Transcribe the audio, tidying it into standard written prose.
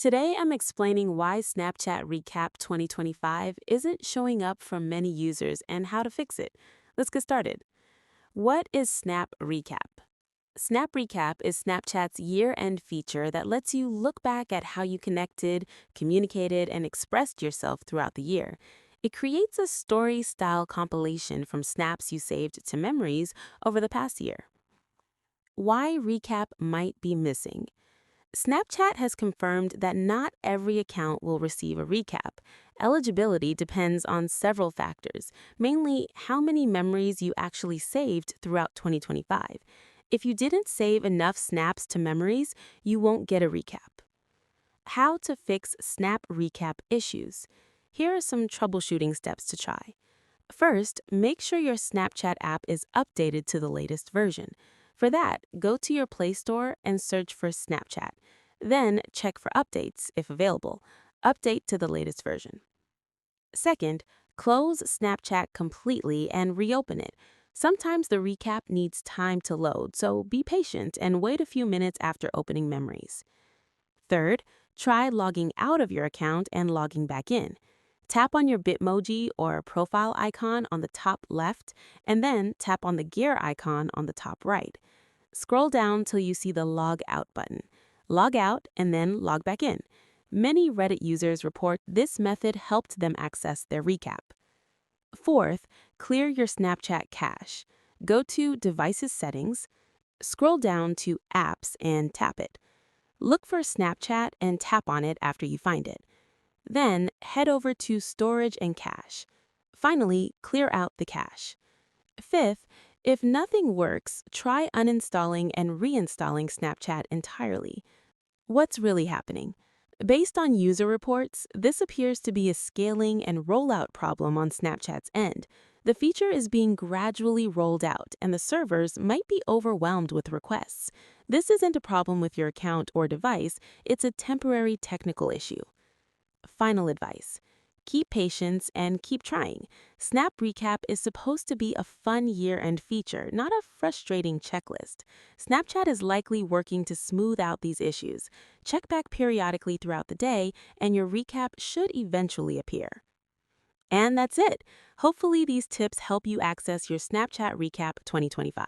Today, I'm explaining why Snapchat Recap 2025 isn't showing up for many users and how to fix it. Let's get started. What is Snap Recap? Snap Recap is Snapchat's year-end feature that lets you look back at how you connected, communicated, and expressed yourself throughout the year. It creates a story-style compilation from snaps you saved to memories over the past year. Why Recap might be missing? Snapchat has confirmed that not every account will receive a recap. Eligibility depends on several factors, mainly how many memories you actually saved throughout 2025. If you didn't save enough snaps to memories, you won't get a recap. How to fix Snap Recap issues. Here are some troubleshooting steps to try. First, make sure your Snapchat app is updated to the latest version. For that, go to your Play Store and search for Snapchat. Then, check for updates, if available. Update to the latest version. Second, close Snapchat completely and reopen it. Sometimes the recap needs time to load, so be patient and wait a few minutes after opening memories. Third, try logging out of your account and logging back in. Tap on your Bitmoji or profile icon on the top left, and then tap on the gear icon on the top right. Scroll down till you see the Log Out button. Log out and then log back in. Many Reddit users report this method helped them access their recap. Fourth, clear your Snapchat cache. Go to Devices Settings, scroll down to Apps and tap it. Look for Snapchat and tap on it after you find it. Then, head over to Storage and Cache. Finally, clear out the cache. Fifth, if nothing works, try uninstalling and reinstalling Snapchat entirely. What's really happening? Based on user reports, this appears to be a scaling and rollout problem on Snapchat's end. The feature is being gradually rolled out, and the servers might be overwhelmed with requests. This isn't a problem with your account or device, it's a temporary technical issue. Final advice. Keep patience and keep trying. Snap Recap is supposed to be a fun year-end feature, not a frustrating checklist. Snapchat is likely working to smooth out these issues. Check back periodically throughout the day, and your recap should eventually appear. And that's it. Hopefully these tips help you access your Snapchat Recap 2025.